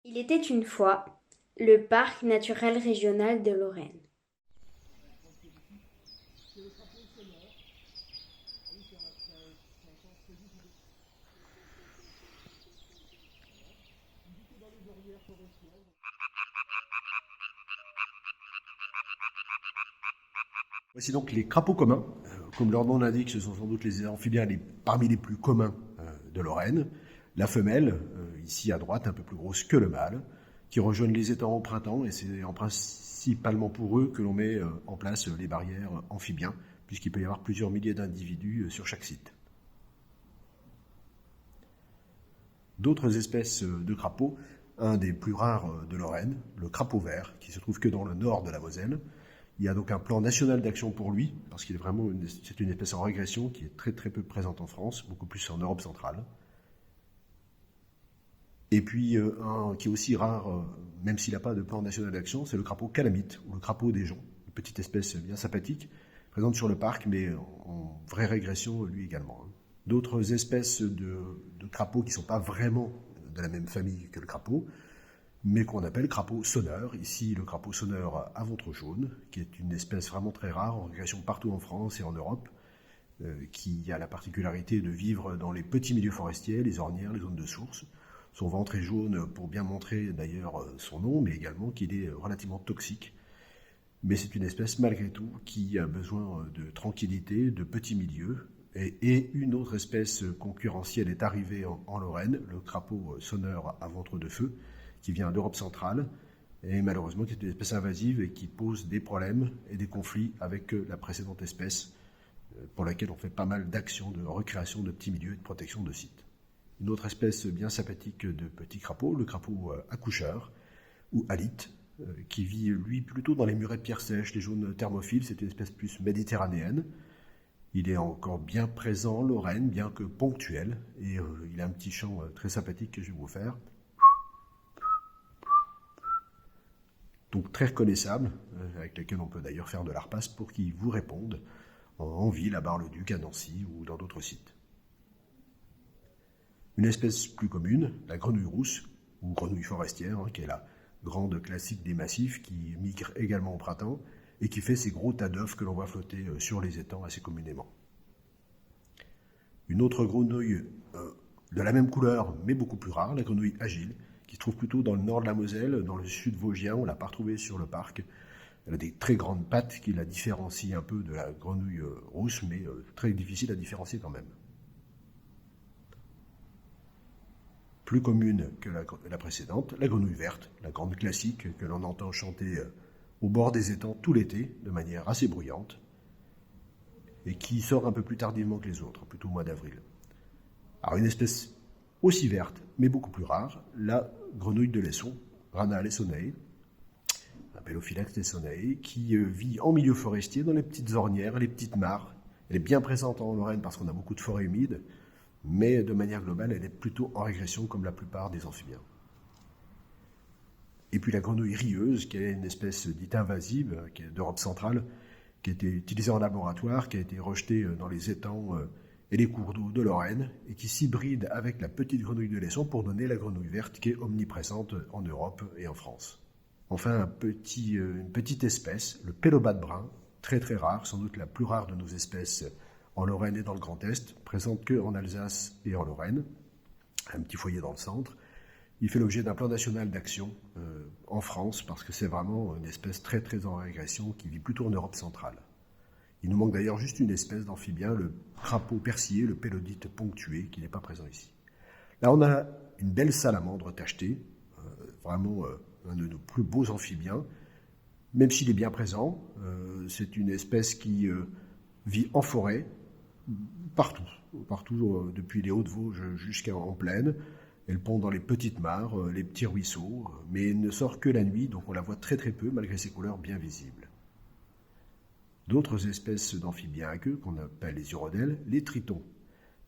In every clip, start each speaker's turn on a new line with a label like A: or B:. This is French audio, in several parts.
A: Il était une fois le parc naturel régional de Lorraine.
B: Voici donc les crapauds communs. Comme leur nom l'indique, ce sont sans doute les amphibiens parmi les plus communs de Lorraine. La femelle, ici à droite, un peu plus grosse que le mâle, qui rejoignent les étangs au printemps, et c'est principalement pour eux que l'on met en place les barrières amphibiens, puisqu'il peut y avoir plusieurs milliers d'individus sur chaque site. D'autres espèces de crapauds, un des plus rares de Lorraine, le crapaud vert, qui se trouve que dans le nord de la Moselle. Il y a donc un plan national d'action pour lui, parce qu'il est vraiment c'est une espèce en régression qui est très très peu présente en France, beaucoup plus en Europe centrale. Et puis un qui est aussi rare, même s'il n'a pas de plan national d'action, c'est le crapaud calamite, ou le crapaud des joncs, une petite espèce bien sympathique, présente sur le parc, mais en vraie régression lui également. D'autres espèces de crapauds qui ne sont pas vraiment de la même famille que le crapaud, mais qu'on appelle crapaud sonneur. Ici, le crapaud sonneur à ventre jaune, qui est une espèce vraiment très rare, en régression partout en France et en Europe, qui a la particularité de vivre dans les petits milieux forestiers, les ornières, les zones de source. Son ventre est jaune pour bien montrer d'ailleurs son nom, mais également qu'il est relativement toxique. Mais c'est une espèce malgré tout qui a besoin de tranquillité, de petits milieux. Et une autre espèce concurrentielle est arrivée en Lorraine, le crapaud sonneur à ventre de feu, qui vient d'Europe centrale, et malheureusement qui est une espèce invasive et qui pose des problèmes et des conflits avec la précédente espèce, pour laquelle on fait pas mal d'actions de recréation de petits milieux et de protection de sites. Une autre espèce bien sympathique de petit crapaud, le crapaud accoucheur, ou alite, qui vit lui plutôt dans les murets de pierre sèche, les zones thermophiles, c'est une espèce plus méditerranéenne. Il est encore bien présent en Lorraine, bien que ponctuel, et il a un petit chant très sympathique que je vais vous faire. Donc très reconnaissable, avec lequel on peut d'ailleurs faire de l'arpace pour qu'ils vous répondent en ville, à Bar-le-Duc, à Nancy ou dans d'autres sites. Une espèce plus commune, la grenouille rousse, ou grenouille forestière, qui est la grande classique des massifs, qui migre également au printemps et qui fait ces gros tas d'œufs que l'on voit flotter sur les étangs assez communément. Une autre grenouille de la même couleur, mais beaucoup plus rare, la grenouille agile, qui se trouve plutôt dans le nord de la Moselle, dans le sud vosgien, on ne l'a pas retrouvée sur le parc. Elle a des très grandes pattes qui la différencient un peu de la grenouille rousse, mais très difficile à différencier quand même. Plus commune que la précédente, la grenouille verte, la grande classique que l'on entend chanter au bord des étangs tout l'été, de manière assez bruyante, et qui sort un peu plus tardivement que les autres, plutôt au mois d'avril. Alors une espèce aussi verte, mais beaucoup plus rare, la grenouille de Lesson, Rana lessonei, Pelophylax lessonei, qui vit en milieu forestier, dans les petites ornières, les petites mares. Elle est bien présente en Lorraine parce qu'on a beaucoup de forêts humides, mais de manière globale, elle est plutôt en régression comme la plupart des amphibiens. Et puis la grenouille rieuse, qui est une espèce dite invasive, qui est d'Europe centrale, qui a été utilisée en laboratoire, qui a été rejetée dans les étangs et les cours d'eau de Lorraine, et qui s'hybride avec la petite grenouille de Lesson pour donner la grenouille verte qui est omniprésente en Europe et en France. Enfin, une petite espèce, le pélobate brun, très très rare, sans doute la plus rare de nos espèces en Lorraine et dans le Grand Est, présente qu'en Alsace et en Lorraine, un petit foyer dans le centre. Il fait l'objet d'un plan national d'action en France, parce que c'est vraiment une espèce très très en régression qui vit plutôt en Europe centrale. Il nous manque d'ailleurs juste une espèce d'amphibien, le crapaud persillé, le pélodite ponctué, qui n'est pas présent ici. Là, on a une belle salamandre tachetée, vraiment un de nos plus beaux amphibiens, même s'il est bien présent. C'est une espèce qui vit en forêt, partout, depuis les Hauts-de-Vosges jusqu'en plaine. Elle pond dans les petites mares, les petits ruisseaux, mais elle ne sort que la nuit, donc on la voit très très peu, malgré ses couleurs bien visibles. D'autres espèces d'amphibiens à queue, qu'on appelle les urodèles, les tritons.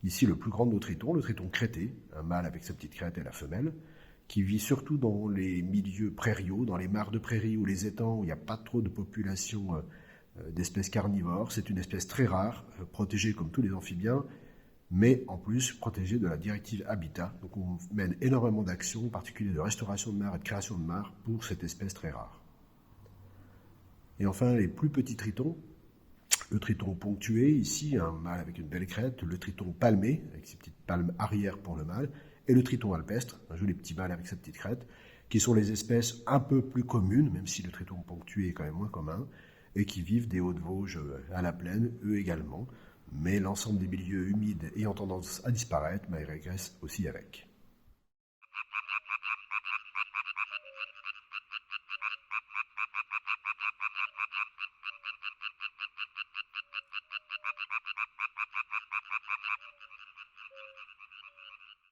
B: Ici, le plus grand de nos tritons, le triton crêté, un mâle avec sa petite crête et la femelle, qui vit surtout dans les milieux prairiaux, dans les mares de prairies ou les étangs où il n'y a pas trop de population d'espèces carnivores. C'est une espèce très rare, protégée comme tous les amphibiens, mais en plus protégés de la directive Habitat. Donc on mène énormément d'actions, en particulier de restauration de mares et de création de mares pour cette espèce très rare. Et enfin, les plus petits tritons, le triton ponctué, ici, un mâle avec une belle crête, le triton palmé, avec ses petites palmes arrière pour le mâle, et le triton alpestre, un joli petit mâle avec sa petite crête, qui sont les espèces un peu plus communes, même si le triton ponctué est quand même moins commun, et qui vivent des Hauts-de-Vosges à la plaine, eux également. Mais l'ensemble des milieux humides ayant tendance à disparaître, ils régressent aussi avec.